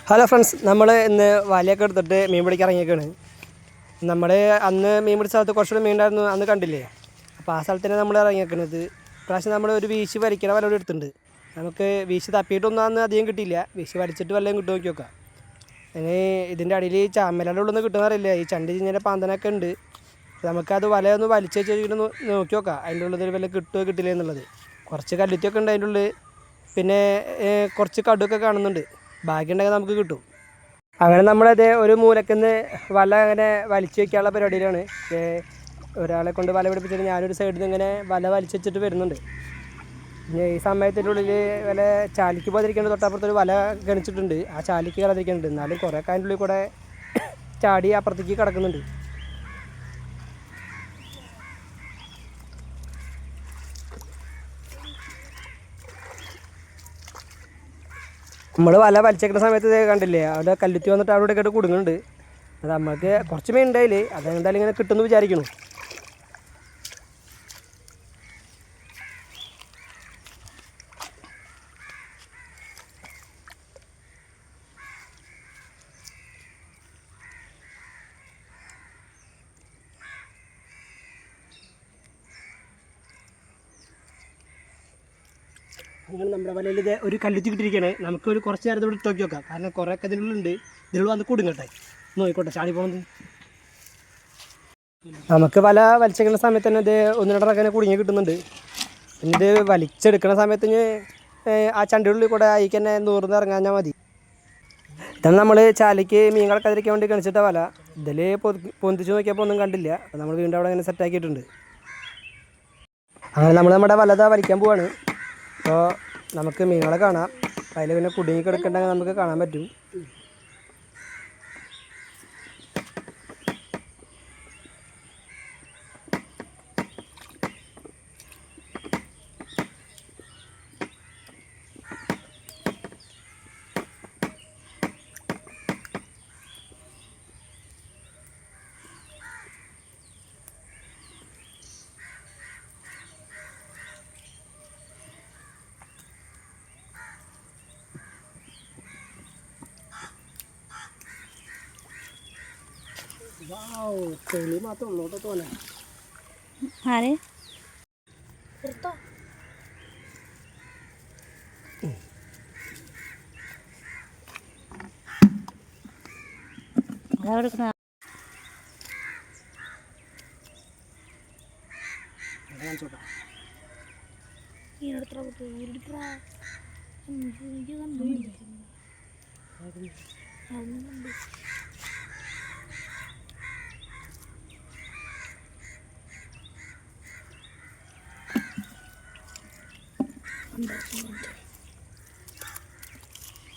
Hello friends, നമ്മൾ ഇന്ന് വലയൊക്കെ എടുത്തിട്ട് മീൻ പിടിക്കാൻ ഇറങ്ങിയേക്കാണ്. നമ്മൾ അന്ന് മീൻ പിടിച്ച സ്ഥലത്ത് കുറച്ചുകൂടി മീൻ ഉണ്ടായിരുന്നു, അന്ന് കണ്ടില്ലേ? അപ്പോൾ ആ സ്ഥലത്തിന് നമ്മൾ ഇറങ്ങിയേക്കുന്നത്. പ്രാവശ്യം നമ്മൾ ഒരു വീശി വലിക്കണ വല കൂടി എടുത്തിട്ടുണ്ട്. നമുക്ക് വീശി തപ്പിയിട്ടൊന്നും അന്ന് അധികം കിട്ടിയില്ല. വീശി വലിച്ചിട്ട് വല്ലതും കിട്ടും നോക്കി നോക്കാം. ഇനി ഇതിൻ്റെ അടിയിൽ ചാമലയുടെ ഉള്ളിൽ നിന്ന് കിട്ടുന്നറിയില്ല. ഈ ചണ്ടി ചിഞ്ഞിൻ്റെ പാന്തനൊക്കെ ഉണ്ട്. നമുക്കത് വലയൊന്ന് വലിച്ചു വെച്ചിട്ട് നോക്കി നോക്കാം, അതിൻ്റെ ഉള്ളിൽ വല്ല കിട്ടുമോ കിട്ടില്ല എന്നുള്ളത്. കുറച്ച് കല്ലുത്തിയൊക്കെ ഉണ്ട് അതിൻ്റെ ഉള്ളിൽ, പിന്നെ കുറച്ച് കടുവൊക്കെ കാണുന്നുണ്ട്. ബാക്കിയുണ്ടെങ്കിൽ നമുക്ക് കിട്ടും. അങ്ങനെ നമ്മളത് ഒരു മൂലക്കുന്ന് വല അങ്ങനെ വലിച്ചു വയ്ക്കാനുള്ള പരിപാടിയിലാണ്. ഒരാളെ കൊണ്ട് വല പിടിപ്പിച്ചിട്ട് ഞാനൊരു സൈഡിൽ നിന്ന് ഇങ്ങനെ വല വലിച്ചു വെച്ചിട്ട് വരുന്നുണ്ട്. പിന്നെ ഈ സമയത്തിൻ്റെ ഉള്ളിൽ വല ചാലിക്ക് പോകാതിരിക്കേണ്ട തൊട്ടപ്പുറത്തൊരു വല ഗണിച്ചിട്ടുണ്ട്. ആ ചാലിക്ക് കയറാതിരിക്കുന്നുണ്ട്. എന്നാലും കുറേ അതിൻ്റെ ഉള്ളിൽ കൂടെ ചാടി അപ്പുറത്തേക്ക് കിടക്കുന്നുണ്ട്. നമ്മൾ വല വലിച്ചേക്കുന്ന സമയത്ത് കണ്ടില്ലേ, അവിടെ കല്ലുത്തി വന്നിട്ട് അവിടെ ഇവിടെയൊക്കെ കുടുങ്ങുന്നുണ്ട്. അത് നമ്മൾക്ക് കുറച്ച് മീൻ ഉണ്ടായില്ലേ, അതെന്തായാലും ഇങ്ങനെ കിട്ടുമെന്ന് വിചാരിക്കുന്നു. അങ്ങനെ നമ്മുടെ വലയിൽ ഇത് ഒരു കല്ലുത്തി കിട്ടിയിരിക്കുകയാണ്. നമുക്ക് ഒരു കുറച്ച് നേരത്തെ ഇവിടെ നോക്കി നോക്കാം, കാരണം കുറേയൊക്കെ ഇതിനുള്ളുണ്ട്. ഇതിനുള്ള വന്ന് കുടുങ്ങട്ടെ, നോക്കിക്കോട്ടെ ചാടി പോകുന്നത്. നമുക്ക് വല വലിച്ചെടുക്കുന്ന സമയത്ത് തന്നെ ഇത് ഒന്നിനടറങ്ങനെ കുടുങ്ങി കിട്ടുന്നുണ്ട്. പിന്നെ ഇത് വലിച്ചെടുക്കുന്ന സമയത്ത് ആ ചണ്ടിയുള്ളിൽ കൂടെ ആയിക്ക് തന്നെ നൂറിന്ന് ഇറങ്ങാഞ്ഞാൽ മതി. ഇതാണ് നമ്മൾ ചാലിക്ക് മീൻ കിടക്കാതിരിക്കാൻ വേണ്ടി കാണിച്ചിട്ട വല. ഇതിൽ പൊന്തിച്ച് നോക്കിയപ്പോൾ ഒന്നും കണ്ടില്ല. അപ്പോൾ നമ്മൾ വീണ്ടും അവിടെ ഇങ്ങനെ സെറ്റാക്കിയിട്ടുണ്ട്. അങ്ങനെ നമ്മൾ നമ്മുടെ വലത വലിക്കാൻ പോവാണ്. അപ്പോൾ നമുക്ക് മീനുകളെ കാണാം. അതിൽ പിന്നെ കുടുങ്ങി കിടക്കണ്ടെങ്കിൽ നമുക്ക് കാണാൻ പറ്റും. തെളി മാത്രം ഉള്ളോട്ടോ തോന്നെ. ആരെ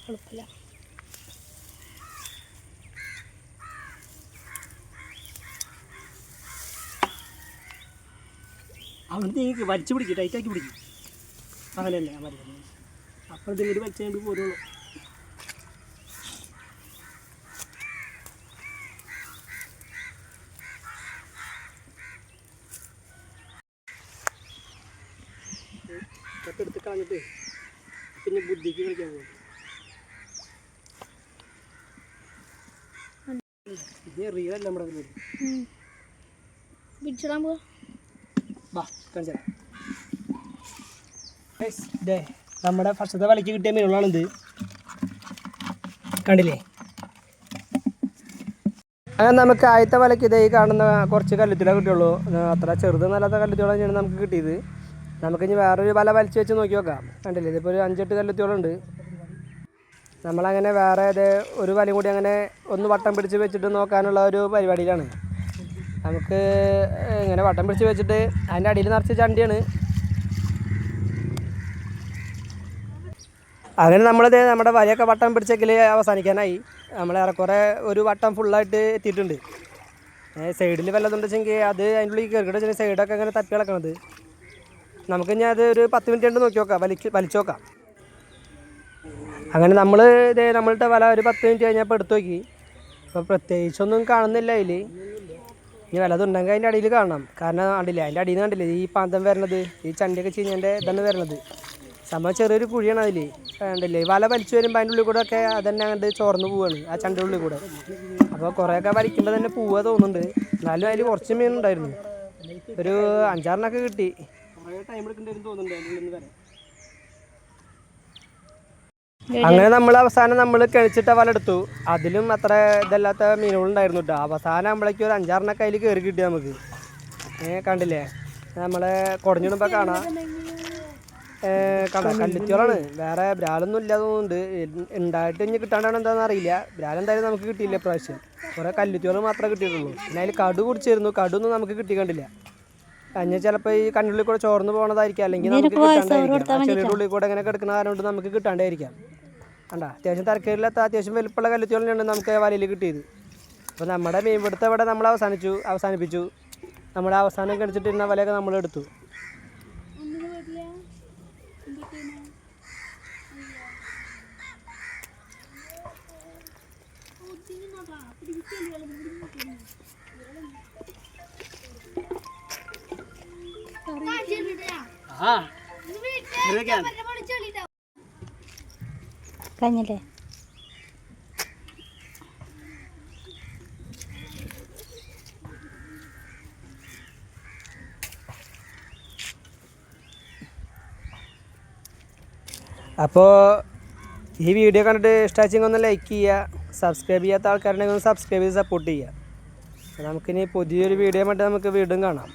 കുഴപ്പമില്ല. അവിടെ നീ വലിച്ചു പിടിക്കും, ടൈറ്റാക്കി പിടിക്കും. അങ്ങനെയല്ലേ വലിക്കുന്നത്. അപ്പോൾ ഇതിൽ വലിച്ചുകൊണ്ട് പോരുള്ളൂ. എടുത്ത് കളഞ്ഞിട്ട് പിന്നെ ബുദ്ധിക്ക് കളിക്കാൻ പോകും. ഇത് റിയലല്ല നമ്മുടെ പരിപാടി. പിടിച്ചിടാൻ പോവാ. ബാ കാണിച്ചു തരാം. നമ്മുടെ ഫസ്റ്റത്തെ വലയ്ക്ക് കിട്ടിയ മീനുകളാണിത്, കണ്ടില്ലേ? അങ്ങനെ നമുക്ക് ആദ്യത്തെ വലയ്ക്ക് ഇതേ കാണുന്ന കുറച്ച് കല്ലുത്തിലേ കിട്ടിയുള്ളൂ. അത്ര ചെറുതെന്നല്ലാത്ത കല്ലുത്തിയോളം തന്നെയാണ് നമുക്ക് കിട്ടിയത്. നമുക്കിനി വേറൊരു വല വലിച്ച് വെച്ച് നോക്കി നോക്കാം. കണ്ടില്ലേ, ഇതിപ്പോൾ ഒരു 5-8 കല്ലുത്തിയോളുണ്ട്. നമ്മളങ്ങനെ വേറെ ഒരു വലയും കൂടി അങ്ങനെ ഒന്ന് വട്ടം പിടിച്ച് വെച്ചിട്ട് നോക്കാനുള്ള ഒരു പരിപാടിയിലാണ്. നമുക്ക് ഇങ്ങനെ വട്ടം പിടിച്ച് വെച്ചിട്ട് അതിൻ്റെ അടിയിൽ നിറച്ച് ചണ്ടിയാണ്. അങ്ങനെ നമ്മുടെ വലയൊക്കെ വട്ടം പിടിച്ചേക്കൽ അവസാനിക്കാനായി. നമ്മൾ ഏറെക്കുറെ ഒരു വട്ടം ഫുള്ളായിട്ട് എത്തിയിട്ടുണ്ട്. സൈഡിൽ വല്ലതുണ്ടെച്ചെങ്കിൽ അത് അതിൻ്റെ ഉള്ളിൽ കയറിയിട്ട് സൈഡൊക്കെ അങ്ങനെ തപ്പി കിടക്കണത്. നമുക്ക് ഇനി അത് ഒരു 10 മിനിറ്റ് കൊണ്ട് നോക്കി നോക്കാം, വലിച്ചു നോക്കാം. അങ്ങനെ നമ്മളുടെ വല ഒരു 10 മിനിറ്റ് കഴിഞ്ഞപ്പോൾ എടുത്ത് നോക്കി. അപ്പോൾ പ്രത്യേകിച്ചൊന്നും കാണുന്നില്ല അതിൽ. ഇനി വല്ലതുണ്ടെങ്കിൽ അതിൻ്റെ അടിയിൽ കാണണം. കാരണം കണ്ടില്ലേ, അതിൻ്റെ അടിയിൽ നിന്ന് കണ്ടില്ലേ ഈ പാന്തം വരണത്, ഈ ചണ്ടിയൊക്കെ ചീഞ്ഞതിൻ്റെ ഇതാണ് വരണത്. സംഭവം ചെറിയൊരു കുഴിയാണ് അതിൽ കണ്ടില്ലേ. വല വലിച്ചു വരുമ്പോൾ അതിൻ്റെ ഉള്ളിൽ കൂടെ ഒക്കെ അതന്നെ അങ്ങോട്ട് ചോർന്ന് പോവാണ് ആ ചണ്ട ഉള്ളിൽ കൂടെ. അപ്പോൾ കുറേയൊക്കെ വലിക്കുമ്പോൾ തന്നെ പോവാ തോന്നുന്നുണ്ട്. എന്നാലും അതിൽ കുറച്ച് മീനുണ്ടായിരുന്നു. ഒരു 5-6 കിട്ടി. കുറേ ടൈം എടുക്കേണ്ടി തോന്നുന്നുണ്ട് അതിൻ്റെ ഉള്ളിൽ നിന്ന് വരാൻ. അങ്ങനെ നമ്മൾ അവസാനം നമ്മൾ കഴിച്ചിട്ട വല എടുത്തു. അതിലും അത്ര ഇതല്ലാത്ത മീനുകളുണ്ടായിരുന്നു കേട്ടോ. അവസാനം നമ്മളേക്ക് ഒരു 5-6 അതിൽ കയറി കിട്ടി നമുക്ക്. കണ്ടില്ലേ നമ്മളെ കുടഞ്ഞിടുമ്പോൾ കാണാം കല്ലുത്തിയോളാണ്. വേറെ ബ്രാലൊന്നും ഇല്ല തോന്നുന്നുണ്ട്. ഉണ്ടായിട്ട് ഇനി കിട്ടാണ്ടാണ് എന്താണെന്ന് അറിയില്ല. ബ്രാലെന്തായാലും നമുക്ക് കിട്ടിയില്ല പ്രാവശ്യം. കുറേ കല്ലുത്തിയോൾ മാത്രമേ കിട്ടിയിട്ടുള്ളൂ. പിന്നെ അതിൽ കടു കുടിച്ചിരുന്നു. കടൊന്നും നമുക്ക് കിട്ടി കണ്ടില്ല. കഞ്ഞ ചിലപ്പോൾ ഈ കണ്ണുള്ളിൽ കൂടെ ചോർന്ന് പോകണതായിരിക്കാം. അല്ലെങ്കിൽ നമുക്ക് കിട്ടാണ്ടായിരിക്കാം. ചെറിയ ഉള്ളിൽ കൂടെ ഇങ്ങനെ കിടക്കുന്ന കാരണം കൊണ്ട് നമുക്ക് കിട്ടാണ്ടായിരിക്കാം. കണ്ടാ അത്യാവശ്യം തരക്കേടില്ലാത്ത അത്യാവശ്യം വലുപ്പമുള്ള കല്ലുത്തിയോളിനാണ് നമുക്ക് വലയിൽ കിട്ടിയത്. അപ്പോൾ നമ്മുടെ മീൻപിടുത്തം ഇവിടെ നമ്മൾ അവസാനിപ്പിച്ചു. നമ്മുടെ അവസാനം കടിച്ചിട്ടിരുന്ന വലയൊക്കെ നമ്മൾ എടുത്തു. കഴിഞ്ഞല്ലേ? അപ്പോൾ ഈ വീഡിയോ കണ്ടിട്ട് ഇഷ്ടമാച്ചെങ്കിൽ ഒന്ന് ലൈക്ക് ചെയ്യുക. സബ്സ്ക്രൈബ് ചെയ്യാത്ത ആൾക്കാരുണ്ടെങ്കിൽ ഒന്ന് സബ്സ്ക്രൈബ് ചെയ്ത് സപ്പോർട്ട് ചെയ്യുക. നമുക്കിനി പുതിയൊരു വീഡിയോ ആയിട്ട് നമുക്ക് വീണ്ടും കാണാം.